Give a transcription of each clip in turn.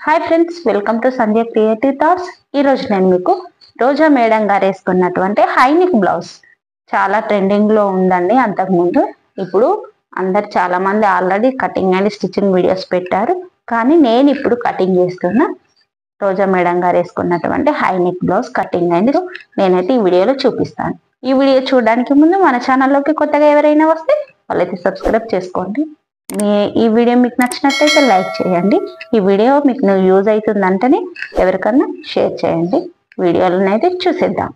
Hi friends, welcome to Sandhya creative thoughts. ఈరోజు నేను మీకు రోజా మేడం గారు వేసుకున్నటువంటి హైనిక్ బ్లౌజ్ చాలా ట్రెండింగ్లో ఉందండి. అంతకుముందు ఇప్పుడు అందరు చాలా మంది already cutting and stitching videos పెట్టారు, కానీ నేను ఇప్పుడు కటింగ్ చేస్తున్నా రోజా మేడం గారు వేసుకున్నటువంటి హైనిక్ బ్లౌజ్ కటింగ్ అండ్ నేనైతే ఈ వీడియోలో చూపిస్తాను. ఈ వీడియో చూడడానికి ముందు మన ఛానల్లోకి కొత్తగా ఎవరైనా వస్తే వాళ్ళైతే సబ్స్క్రైబ్ చేసుకోండి. ఈ వీడియో మీకు నచ్చినట్లయితే లైక్ చేయండి. ఈ వీడియో మీకు యూజ్ అవుతుందంటేనే ఎవరికన్నా షేర్ చేయండి. వీడియోలను అయితే చూసేద్దాం.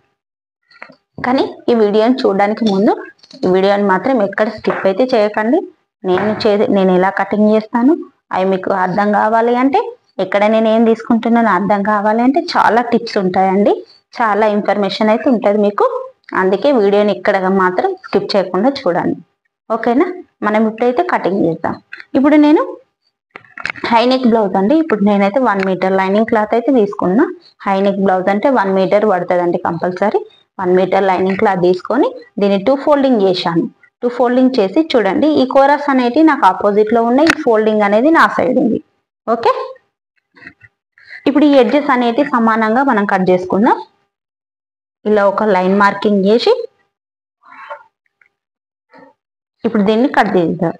కానీ ఈ వీడియోని చూడడానికి ముందు ఈ వీడియోని మాత్రం ఎక్కడ స్కిప్ అయితే చేయకండి. నేను ఎలా కటింగ్ చేస్తాను అవి మీకు అర్థం కావాలి అంటే, ఎక్కడ నేను ఏం తీసుకుంటున్నాను అర్థం కావాలి అంటే చాలా టిప్స్ ఉంటాయండి, చాలా ఇన్ఫర్మేషన్ అయితే ఉంటుంది మీకు. అందుకే వీడియోని ఇక్కడ మాత్రం స్కిప్ చేయకుండా చూడండి, ఓకేనా? మనం ఇప్పుడైతే కటింగ్ చేద్దాం. ఇప్పుడు నేను హైనెక్ బ్లౌజ్ అండి. ఇప్పుడు నేనైతే 1 మీటర్ లైనింగ్ క్లాత్ అయితే తీసుకున్నా. హైనెక్ బ్లౌజ్ అంటే 1 మీటర్ పడుతుందండి కంపల్సరీ. 1 మీటర్ లైనింగ్ క్లాత్ తీసుకొని దీన్ని 2 ఫోల్డింగ్ చేశాను. 2 ఫోల్డింగ్ చేసి చూడండి, ఈ కోరస్ అనేది నాకు ఆపోజిట్ లో ఉన్నాయి, ఈ ఫోల్డింగ్ అనేది నా సైడ్ ఉంది. ఓకే, ఇప్పుడు ఈ ఎడ్జెస్ అనేది సమానంగా మనం కట్ చేసుకుందాం. ఇలా ఒక లైన్ మార్కింగ్ చేసి ఇప్పుడు దీన్ని కట్ చేద్దాం.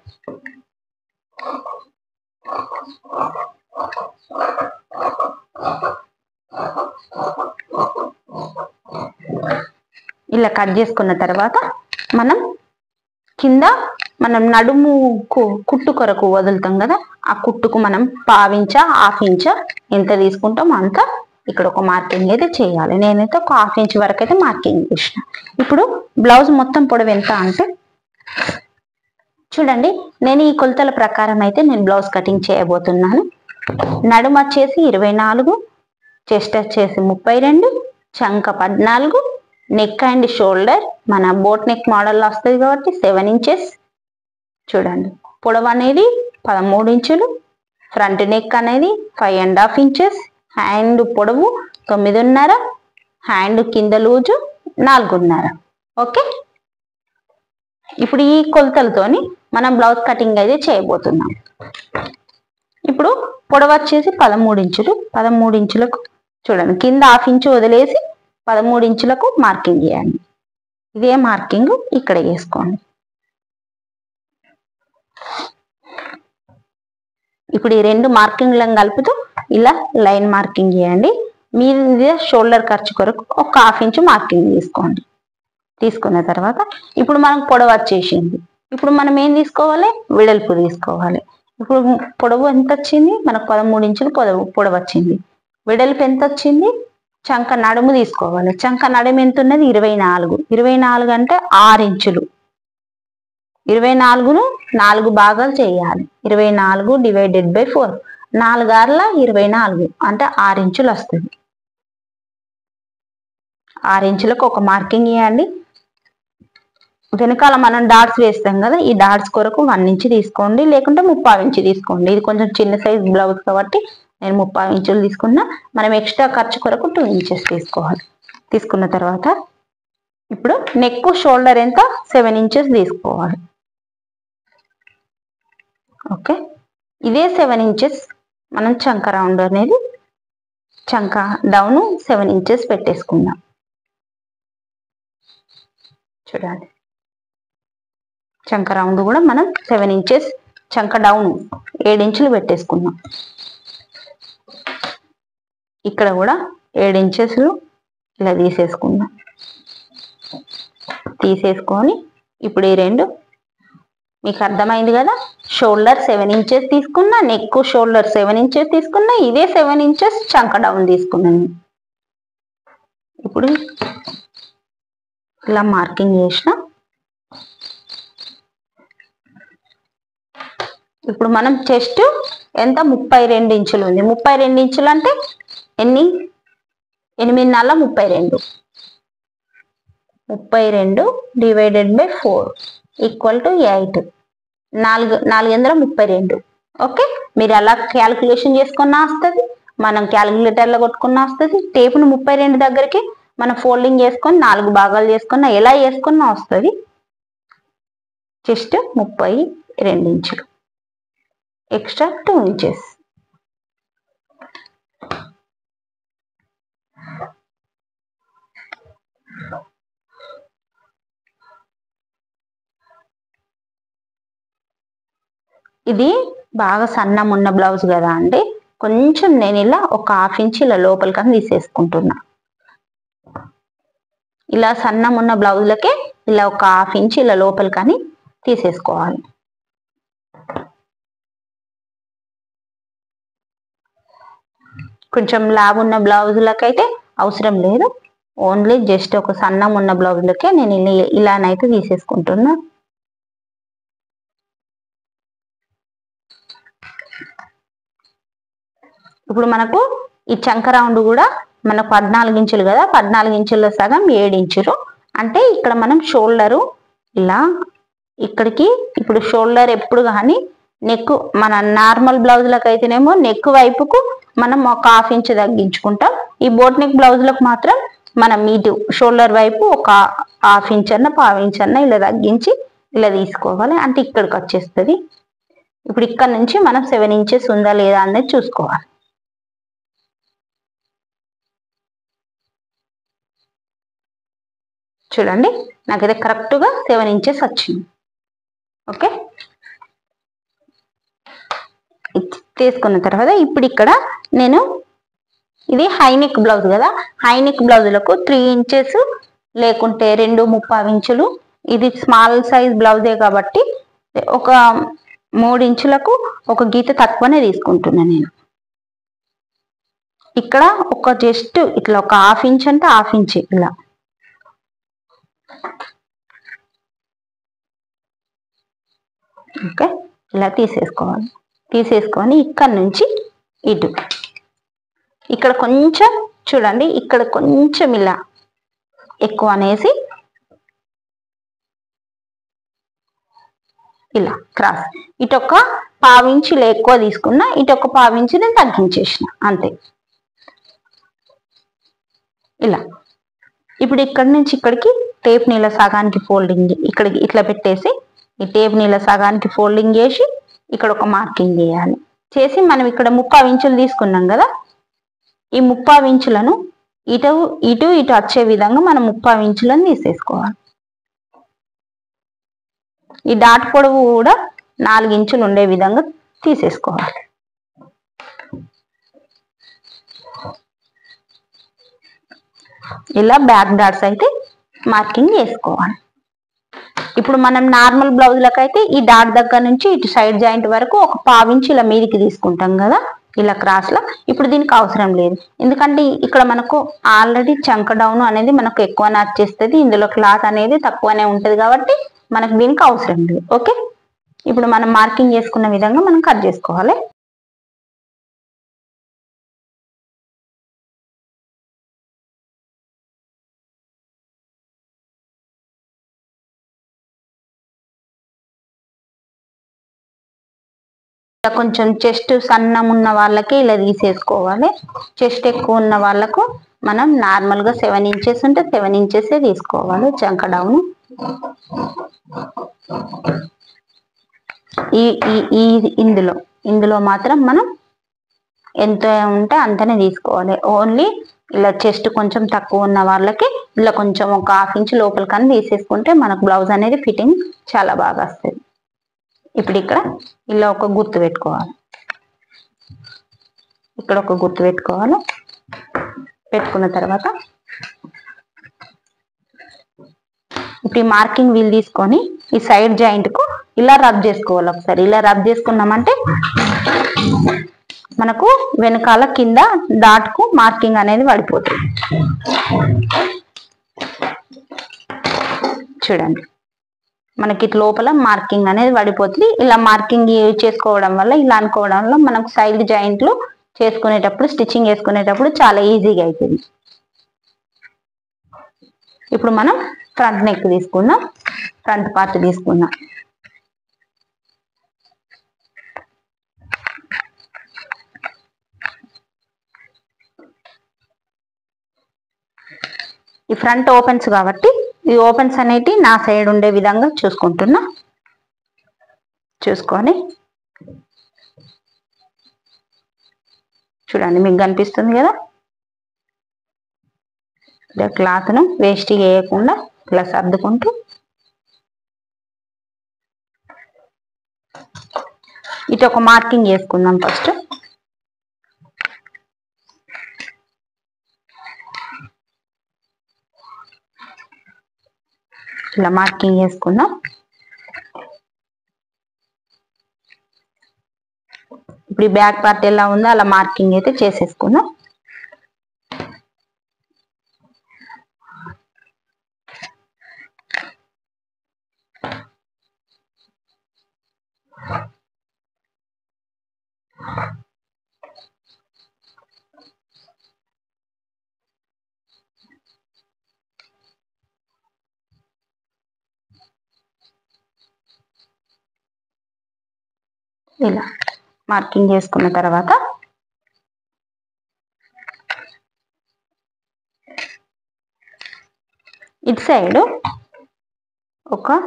ఇలా కట్ చేసుకున్న తర్వాత మనం నడుము కుట్టు కొరకు వదులుతాం కదా, ఆ కుట్టుకు మనం పావించ హాఫ్ ఇంచ ఎంత తీసుకుంటాం అంత ఇక్కడ ఒక మార్కింగ్ అయితే చేయాలి. నేనైతే ఒక హాఫ్ ఇంచ్ వరకు అయితే మార్కింగ్ చేసిన. ఇప్పుడు బ్లౌజ్ మొత్తం పొడవు ఎంత అంటే చూడండి, నేను ఈ కొలతల ప్రకారం అయితే నేను బ్లౌజ్ కటింగ్ చేయబోతున్నాను. నడుము వచ్చేసి 24, చెస్ట్ వచ్చేసి 32, చంక 14, నెక్ అండ్ షోల్డర్ మన బోట్ నెక్ మోడల్లో వస్తుంది కాబట్టి 7 ఇంచెస్. చూడండి, పొడవు అనేది 13 ఇంచులు, ఫ్రంట్ నెక్ అనేది 5.5 ఇంచెస్, హ్యాండ్ పొడవు 9.5, హ్యాండ్ కింద లూజు 4.5. ఓకే, ఇప్పుడు ఈ కొలతలతోని మనం బ్లౌజ్ కటింగ్ అయితే చేయబోతున్నాం. ఇప్పుడు పొడవు వచ్చేసి 13 ఇంచులు. 13 ఇంచులకు చూడండి, కింద హాఫ్ ఇంచు వదిలేసి 13 ఇంచులకు మార్కింగ్ చేయండి. ఇదే మార్కింగ్ ఇక్కడ వేసుకోండి. ఇప్పుడు ఈ 2 మార్కింగ్లను కలుపుతూ ఇలా లైన్ మార్కింగ్ చేయండి. మీద షోల్డర్ ఖర్చు కొరకు ఒక హాఫ్ ఇంచు మార్కింగ్ తీసుకోండి. తీసుకున్న తర్వాత ఇప్పుడు మనకు పొడవు వచ్చేసింది. ఇప్పుడు మనం ఏం తీసుకోవాలి, వెడల్పు తీసుకోవాలి. ఇప్పుడు పొడవు ఎంత వచ్చింది మనకు? 13 ఇంచులు పొడవు వచ్చింది. వెడల్పు ఎంత వచ్చింది? చంక నడుము తీసుకోవాలి. చంక నడుము ఎంత ఉన్నది? 24. 24 అంటే 6 ఇంచులు. 24ను 4 భాగాలు చేయాలి. 24 డివైడెడ్ బై 4, 4 ఆర్ల 24 అంటే 6 ఇంచులు వస్తుంది. 6 ఇంచులకు ఒక మార్కింగ్ ఇవ్వండి. వెనకాల మనం డాట్స్ వేస్తాం కదా, ఈ డాట్స్ కొరకు 1 ఇంచ్ తీసుకోండి, లేకుంటే 3/4 ఇంచ్ తీసుకోండి. ఇది కొంచెం చిన్న సైజ్ బ్లౌజ్ కాబట్టి నేను 3/4 ఇంచులు తీసుకున్నా. మనం ఎక్స్ట్రా ఖర్చు కొరకు 2 ఇంచెస్ తీసుకోవాలి. తీసుకున్న తర్వాత ఇప్పుడు నెక్ షోల్డర్ ఎంత? 7 ఇంచెస్ తీసుకోవాలి. ఓకే, ఇదే 7 ఇంచెస్ మనం చంక రౌండ్ అనేది చంక డౌన్ 7 ఇంచెస్ పెట్టేసుకుందాం. చూడండి, చంక రౌండ్ కూడా మనం 7 ఇంచెస్, చంక డౌన్ 7 ఇంచులు పెట్టేసుకున్నాం. ఇక్కడ కూడా 7 ఇంచెస్ ఇలా తీసేసుకుందాం. తీసేసుకొని ఇప్పుడు ఈ 2 మీకు అర్థమైంది కదా, షోల్డర్ 7 ఇంచెస్ తీసుకున్నా, నెక్ షోల్డర్ 7 ఇంచెస్ తీసుకున్నా, ఇదే 7 ఇంచెస్ చంక డౌన్ తీసుకున్నాను. ఇప్పుడు ఇలా మార్కింగ్ చేసిన. ఇప్పుడు మనం చెస్ట్ ఎంత? 32 ఇంచులు ఉంది. 32 ఇంచులు అంటే ఎన్ని? 8×4 = 32. 32 divided by 4 equal to 8. 4×32. Okay, మీరు అలా క్యాలిక్యులేషన్ చేసుకున్నా వస్తుంది, మనం క్యాలిక్యులేటర్లో కొట్టుకున్నా వస్తుంది. టేపును 32 దగ్గరికి మనం ఫోల్డింగ్ చేసుకొని 4 భాగాలు చేసుకున్నా, ఎలా చేసుకున్నా వస్తుంది. చెస్ట్ 32 ఇంచులు, ఎక్స్ట్రా 2 ఇంచెస్. ఇది బాగా సన్నం ఉన్న బ్లౌజ్ కదా అండి, కొంచెం నేను ఇలా ఒక 1/2 ఇంచ్ ఇలా లోపలికని తీసేసుకుంటున్నా. ఇలా సన్నం ఉన్న బ్లౌజులకే ఇలా ఒక 1/2 ఇంచ్ ఇలా లోపలికని తీసేసుకోవాలి. కొంచెం లావు ఉన్న బ్లౌజులకైతే అవసరం లేదు, ఓన్లీ జస్ట్ ఒక సన్నం ఉన్న బ్లౌజులకే నేను ఇలానైతే తీసేసుకుంటున్నా. ఇప్పుడు మనకు ఈ చంక రౌండ్ కూడా మనకు 14 ఇంచులు కదా, 14 ఇంచుల్లో సగం 7 ఇంచులు. అంటే ఇక్కడ మనం షోల్డరు ఇలా ఇక్కడికి, ఇప్పుడు షోల్డర్ ఎప్పుడు కానీ నెక్ మన నార్మల్ బ్లౌజులకు అయితేనేమో నెక్ వైపుకు మనం ఒక 1/2 ఇంచ్ తగ్గించుకుంటాం. ఈ బోట్ నెక్ బ్లౌజులకు మాత్రం మనం ఇటు షోల్డర్ వైపు ఒక 1/2 ఇంచ్ అన్న 1/4 ఇంచ్ అన్న ఇలా తగ్గించి ఇలా తీసుకోవాలి. అంటే ఇక్కడికి వచ్చేస్తుంది. ఇప్పుడు ఇక్కడ నుంచి మనం 7 ఇంచెస్ ఉందా లేదా అనేది చూసుకోవాలి. చూడండి, నాకైతే కరెక్ట్గా 7 ఇంచెస్ వచ్చింది. ఓకే, తీసుకున్న తర్వాత ఇప్పుడు ఇక్కడ నేను ఇది హైనెక్ బ్లౌజ్ కదా, హైనెక్ బ్లౌజులకు 3 ఇంచెస్ లేకుంటే 2.25 ఇంచులు, ఇది స్మాల్ సైజ్ బ్లౌజే కాబట్టి ఒక 3 ఇంచులకు ఒక గీత తక్కువనే తీసుకుంటున్నాను నేను. ఇక్కడ ఒక జస్ట్ ఇట్లా ఒక 1/2 ఇంచ్ అంటే 1/2 ఇంచ్ ఇలా ఓకే, ఇలా తీసేసుకోవాలి. తీసేసుకొని ఇక్కడ నుంచి ఇటు ఇక్కడ కొంచెం చూడండి, ఇక్కడ కొంచెం ఇలా ఎక్కువ అనేసి ఇలా క్రాస్ ఇటు ఒక 1/2 ఇంచ్ ఇలా ఎక్కువ తీసుకున్నా, ఇటు ఒక 1/2 ఇంచ్ నేను తగ్గించేసిన అంతే. ఇలా ఇప్పుడు ఇక్కడ నుంచి ఇక్కడికి టేప్ నీళ్ళ సగానికి ఫోల్డింగ్ ఇక్కడికి ఇట్లా పెట్టేసి ఈ టేప్ నీళ్ళ సగానికి ఫోల్డింగ్ చేసి ఇక్కడ ఒక మార్కింగ్ చేయాలి. చేసి మనం ఇక్కడ 3/4 ఇంచులు తీసుకున్నాం కదా, ఈ 3/4 ఇంచులను ఇటు ఇటు ఇటు వచ్చే విధంగా మనం 3/4 ఇంచులను తీసేసుకోవాలి. ఈ డాట్ పొడవు కూడా 4 ఇంచులు ఉండే విధంగా తీసేసుకోవాలి. ఇలా బ్యాక్ డాట్స్ అయితే మార్కింగ్ చేసుకోవాలి. ఇప్పుడు మనం నార్మల్ బ్లౌజులకైతే ఈ డాట్ దగ్గర నుంచి ఇటు సైడ్ జాయింట్ వరకు ఒక 1/4 ఇంచ్ ఇలా మీదికి తీసుకుంటాం కదా ఇలా క్రాస్ లో. ఇప్పుడు దీనికి అవసరం లేదు, ఎందుకంటే ఇక్కడ మనకు ఆల్రెడీ చంక డౌన్ అనేది మనకు ఎక్కువ నచ్చేస్తుంది, ఇందులో క్లాత్ అనేది తక్కువనే ఉంటుంది కాబట్టి మనకు దీనికి అవసరం లేదు. ఓకే, ఇప్పుడు మనం మార్కింగ్ చేసుకున్న విధంగా మనం కట్ చేసుకోవాలి. కొంచెం చెస్ట్ సన్నం ఉన్న వాళ్ళకి ఇలా తీసేసుకోవాలి. చెస్ట్ ఎక్కువ ఉన్న వాళ్ళకు మనం నార్మల్ గా 7 ఇంచెస్ ఉంటే 7 ఇంచెస్ తీసుకోవాలి చంక డౌన్. ఇందులో మాత్రం మనం ఎంత ఉంటే అంతనే తీసుకోవాలి. ఓన్లీ ఇలా చెస్ట్ కొంచెం తక్కువ ఉన్న వాళ్ళకి ఇలా కొంచెం ఒక 1/2 ఇంచ్ లోపలికని తీసేసుకుంటే మనకు బ్లౌజ్ అనేది ఫిట్టింగ్ చాలా బాగా వస్తుంది. ఇప్పుడు ఇక్కడ ఇలా ఒక గుర్తు పెట్టుకోవాలి, ఇక్కడ ఒక గుర్తు పెట్టుకోవాలి. పెట్టుకున్న తర్వాత ఇప్పుడు ఈ మార్కింగ్ వీల్ తీసుకొని ఈ సైడ్ జాయింట్ కు ఇలా రబ్ చేసుకోవాలి. ఒకసారి ఇలా రబ్ చేసుకున్నామంటే మనకు వెనకాల కింద డాట్ కు మార్కింగ్ అనేది పడిపోతుంది. చూడండి, మనకి లోపల మార్కింగ్ అనేది పడిపోతుంది. ఇలా మార్కింగ్ చేసుకోవడం వల్ల, ఇలా అనుకోవడం వల్ల మనకు సైడ్ జాయింట్లు చేసుకునేటప్పుడు, స్టిచ్చింగ్ చేసుకునేటప్పుడు చాలా ఈజీగా అవుతుంది. ఇప్పుడు మనం ఫ్రంట్ నెక్ తీసుకుందాం, ఫ్రంట్ పార్ట్ తీసుకుందాం. ఈ ఫ్రంట్ ఓపెన్స్ కాబట్టి ఈ ఓపెన్స్ అనేటి నా సైడ్ ఉండే విధంగా చూసుకుంటున్నా. చూసుకొని చూడండి, మీకు కనిపిస్తుంది కదా, ఇలా క్లాత్ను వేస్ట్ చేయకుండా ఇలా సర్దుకుంటూ ఇటు ఒక మార్కింగ్ చేసుకుందాం ఫస్ట్. ఇలా మార్కింగ్ చేసుకుందాం. ఇప్పుడు ఈ బ్యాక్ పార్ట్ ఎలా ఉందో అలా మార్కింగ్ అయితే చేసేసుకుందాం. ఇలా మార్కింగ్ చేసుకున్న తర్వాత ఇటు సైడ్ ఒక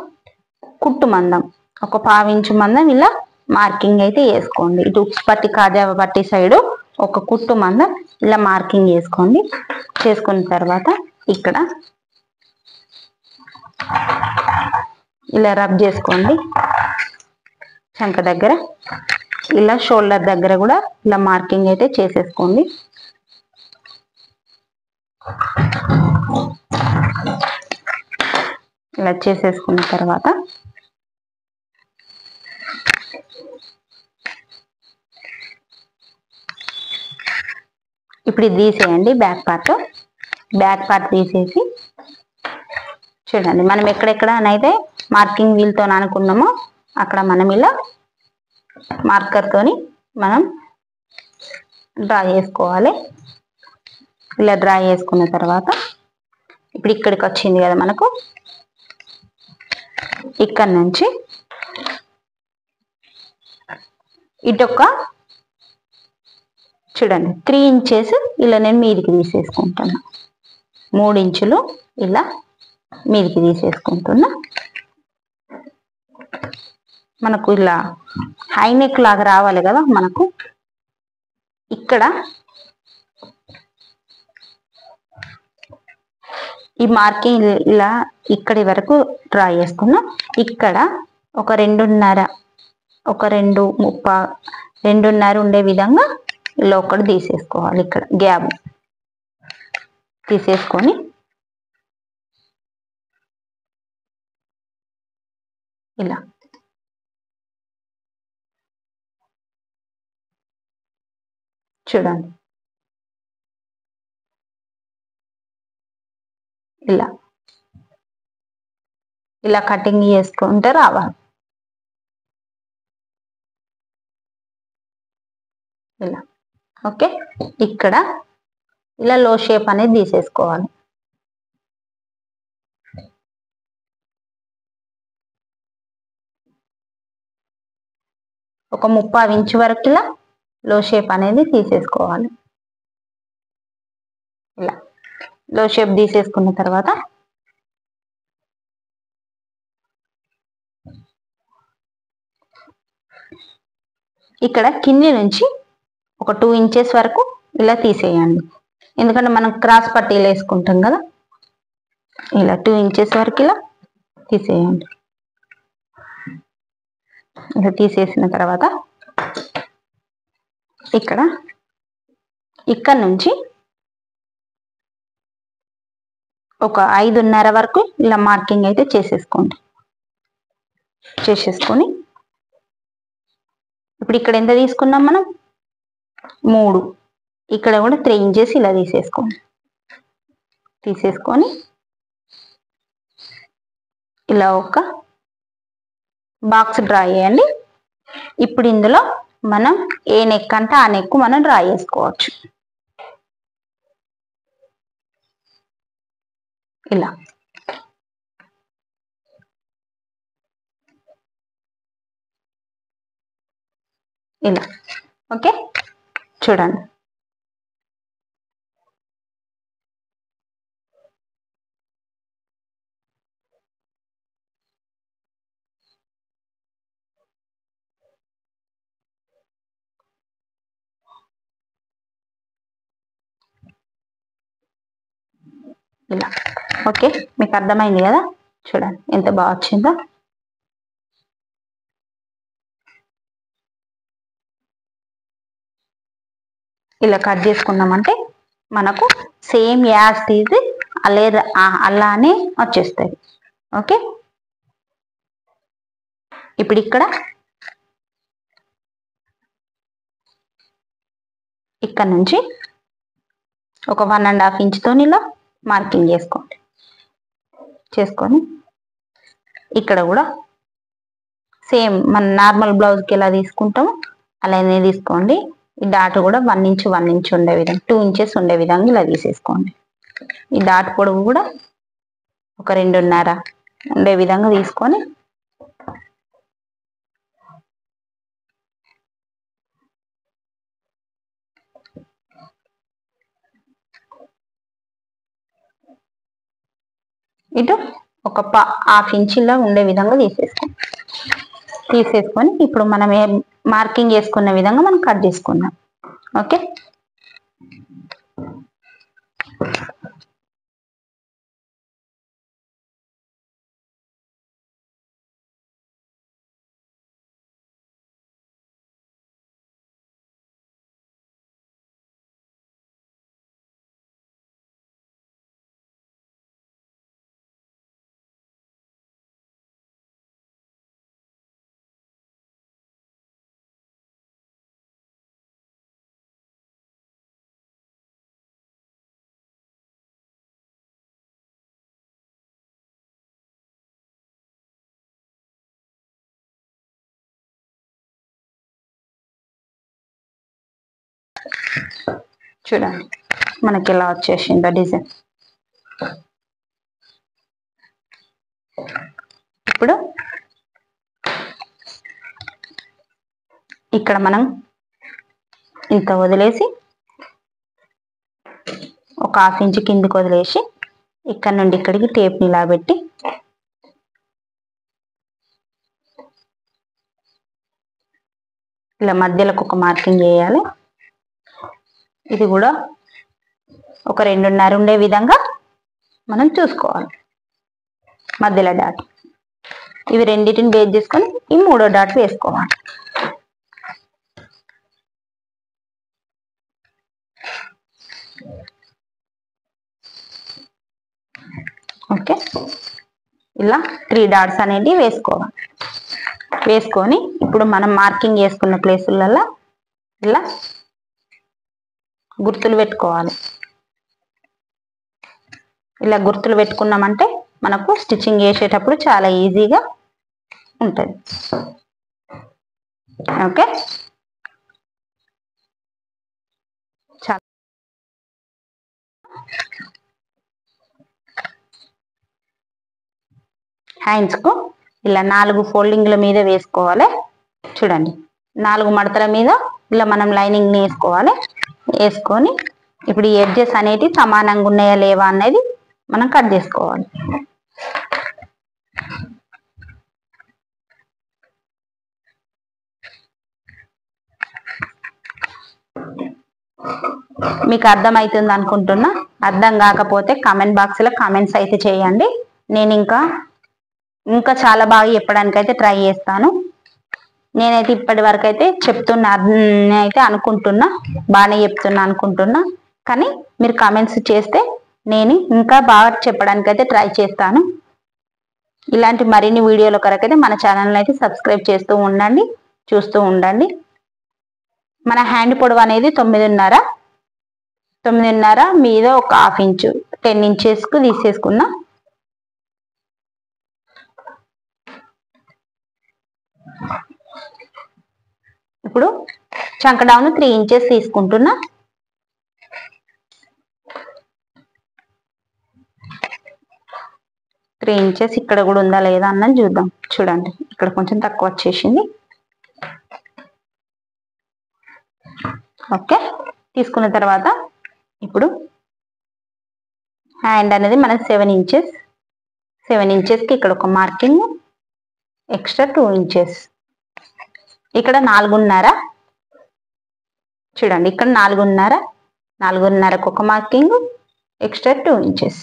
కుట్టు మందం, ఒక 1/2 ఇంచు మందం ఇలా మార్కింగ్ అయితే వేసుకోండి. ఇటు ఉక్స్ పట్టి కాజా పట్టి సైడు ఒక కుట్టు మందం ఇలా మార్కింగ్ వేసుకోండి. చేసుకున్న తర్వాత ఇక్కడ ఇలా రబ్ చేసుకోండి. చంక దగ్గర ఇలా షోల్డర్ దగ్గర కూడా ఇలా మార్కింగ్ అయితే చేసేసుకోండి. ఇలా చేసేసుకున్న తర్వాత ఇప్పుడు ఇది తీసేయండి. బ్యాక్ పార్ట్ తీసేసి చూడండి, మనం ఎక్కడెక్కడనైతే మార్కింగ్ వీల్తో అనుకున్నామో అక్కడ మనం ఇలా మార్కర్ తోని మనం డ్రా చేసుకోవాలి. ఇలా డ్రా చేసుకున్న తర్వాత ఇప్పుడు ఇక్కడికి వచ్చింది కదా మనకు, ఇక్కడ నుంచి ఇటొక చూడండి 3 ఇంచెస్ ఇలా నేను మీదికి తీసేసుకుంటున్నా. 3 ఇంచులు ఇలా మీదికి తీసేసుకుంటున్నా. మనకు ఇలా హై నెక్ లాగా రావాలి కదా మనకు. ఇక్కడ ఈ మార్కింగ్ ఇలా ఇక్కడి వరకు డ్రా చేసుకున్నా. ఇక్కడ ఒక 2.5 ఉండే విధంగా ఇలా ఒకటి తీసేసుకోవాలి. ఇక్కడ గ్యాప్ తీసేసుకొని ఇలా చూడండి, ఇలా కటింగ్ చేసుకుంటే రావాలి. ఇలా ఓకే. ఇక్కడ ఇలా లో షేప్ అనేది తీసేసుకోవాలి. ఒక 3/4 ఇంచు వరకు ఇలా లో షేప్ అనేది తీసేసుకోవాలి. ఇలా లో షేప్ తీసేసుకున్న తర్వాత ఇక్కడ కింది నుంచి ఒక 2 ఇంచెస్ వరకు ఇలా తీసేయండి. ఎందుకంటే మనం క్రాస్ పట్టీలు వేసుకుంటాం కదా. ఇలా 2 ఇంచెస్ వరకు ఇలా తీసేయండి. ఇలా తీసేసిన తర్వాత ఇక్కడ నుంచి ఒక 5.5 వరకు ఇలా మార్కింగ్ అయితే చేసేసుకోండి. చేసేసుకొని ఇప్పుడు ఇక్కడ ఎంత తీసుకున్నాం మనం 3, ఇక్కడ కూడా 3 ఇంచెస్ ఇలా తీసేసుకొని ఇలా ఒక బాక్స్ డ్రా చేయండి. ఇప్పుడు ఇందులో మనం ఏ నెక్ అంటే ఆ నెక్ మనం డ్రా చేసుకోవచ్చు. ఇలా ఓకే. చూడండి, ఇలా ఓకే. మీకు అర్థమైంది కదా. చూడండి ఎంత బాగా వచ్చిందో. ఇలా కట్ చేసుకున్నామంటే మనకు సేమ్ యాజ్ తీసి అలానే వచ్చేస్తుంది. ఓకే, ఇప్పుడు ఇక్కడ నుంచి ఒక 1.5 ఇంచుతో ఇలా మార్కింగ్ చేసుకొని ఇక్కడ కూడా సేమ్ మన నార్మల్ బ్లౌజ్కి ఎలా తీసుకుంటామో అలానే తీసుకోండి. ఈ డాట్ కూడా 1 ఇంచ్ 1 ఇంచ్ ఉండే విధంగా 2 ఇంచెస్ ఉండే విధంగా ఇలా తీసేసుకోండి. ఈ డాట్ పొడవు కూడా ఒక 2.5 ఉండే విధంగా తీసుకొని ఇటు ఒక 1/2 ఇంచులా ఉండే విధంగా తీసేసుకొని ఇప్పుడు మనం మార్కింగ్ చేసుకున్న విధంగా మనం కట్ చేసుకుందాం. ఓకే, చూడండి మనకి ఎలా వచ్చేసిందో డిజైన్. ఇప్పుడు ఇక్కడ మనం ఇంత వదిలేసి ఒక 1/2 ఇంచ్ కిందికి వదిలేసి ఇక్కడ నుండి ఇక్కడికి టేప్ని ఇలా పెట్టి ఇలా మధ్యలోకి ఒక మార్కింగ్ చేయాలి. ఇది కూడా ఒక 2.5 ఉండే విధంగా మనం చూసుకోవాలి. మధ్యలో డాట్ ఇవి రెండింటిని బేస్ చేసుకొని ఈ 3వ డాట్ వేసుకోవాలి. ఓకే, ఇలా 3 డాట్స్ అనేవి వేసుకొని ఇప్పుడు మనం మార్కింగ్ చేసుకున్న ప్లేసులలో ఇలా గుర్తులు పెట్టుకోవాలి. ఇలా గుర్తులు పెట్టుకున్నామంటే మనకు స్టిచ్చింగ్ చేసేటప్పుడు చాలా ఈజీగా ఉంటుంది. ఓకే, హ్యాండ్స్కు ఇలా 4 ఫోల్డింగ్ల మీద వేసుకోవాలి. చూడండి 4 మడతల మీద ఇలా మనం లైనింగ్ని వేసుకొని ఇప్పుడు ఈ ఎడ్జెస్ అనేవి సమానంగా ఉన్నాయా లేవా అనేది మనం కట్ చేసుకోవాలి. మీకు అర్థమవుతుంది అనుకుంటున్నా. అర్థం కాకపోతే కామెంట్ బాక్స్లో కామెంట్స్ అయితే చేయండి. నేను ఇంకా చాలా బాగా చెప్పడానికైతే ట్రై చేస్తాను. నేనైతే ఇప్పటి వరకు అయితే బాగానే చెప్తున్నా అనుకుంటున్నా. కానీ మీరు కామెంట్స్ చేస్తే నేను ఇంకా బాగా చెప్పడానికైతే ట్రై చేస్తాను. ఇలాంటి మరిన్ని వీడియోల కొరకైతే మన ఛానల్ని అయితే సబ్స్క్రైబ్ చేస్తూ ఉండండి, చూస్తూ ఉండండి. మన హ్యాండ్ పొడవు అనేది 9.5 మీద ఒక 1/2 ఇంచు 10 ఇంచెస్కు తీసేసుకున్నా. ఇప్పుడు చంక డౌన్ 3 ఇంచెస్ తీసుకుంటున్నా. ఇక్కడ కూడా ఉందా లేదా అన్నది చూద్దాం. చూడండి ఇక్కడ కొంచెం తక్కువ వచ్చేసింది. ఓకే, తీసుకున్న తర్వాత ఇప్పుడు హ్యాండ్ అనేది మన 7 ఇంచెస్కి ఇక్కడ ఒక మార్కింగ్, ఎక్స్ట్రా 2 ఇంచెస్. ఇక్కడ 4.5. చూడండి ఇక్కడ 4.5కు ఒక మార్కింగ్, ఎక్స్ట్రా 2 ఇంచెస్.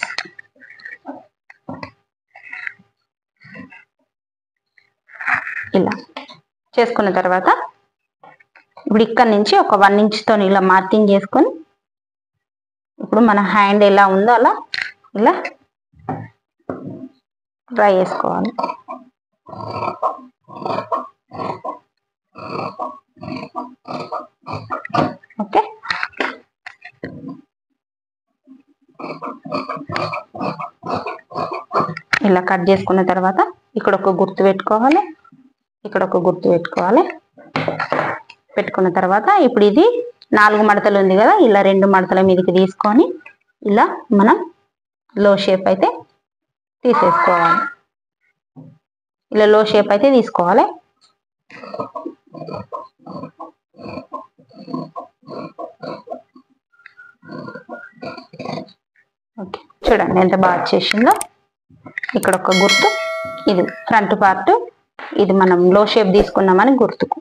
ఇలా చేసుకున్న తర్వాత ఇప్పుడు ఇక్కడ నుంచి ఒక 1 ఇంచ్తో ఇలా మార్కింగ్ చేసుకొని ఇప్పుడు మన హ్యాండ్ ఎలా ఉందో అలా ఇలా డ్రా చేసుకోవాలి. ఓకే, ఇలా కట్ చేసుకున్న తర్వాత ఇక్కడ ఒక గుర్తు పెట్టుకోవాలి, ఇక్కడ ఒక గుర్తు పెట్టుకోవాలి. పెట్టుకున్న తర్వాత ఇప్పుడు ఇది 4 మడతలు ఉంది కదా, ఇలా 2 మడతల మీదకి తీసుకొని ఇలా మనం లో షేప్ అయితే తీసేసుకోవాలి. ఇలా లో షేప్ అయితే తీసుకోవాలి. ఓకే, చూడండి ఎంత బాగా వచ్చేసిందో. ఇక్కడ ఒక గుర్తు, ఇది ఫ్రంట్ పార్ట్, ఇది మనం లో షేప్ తీసుకున్నామని గుర్తుకు.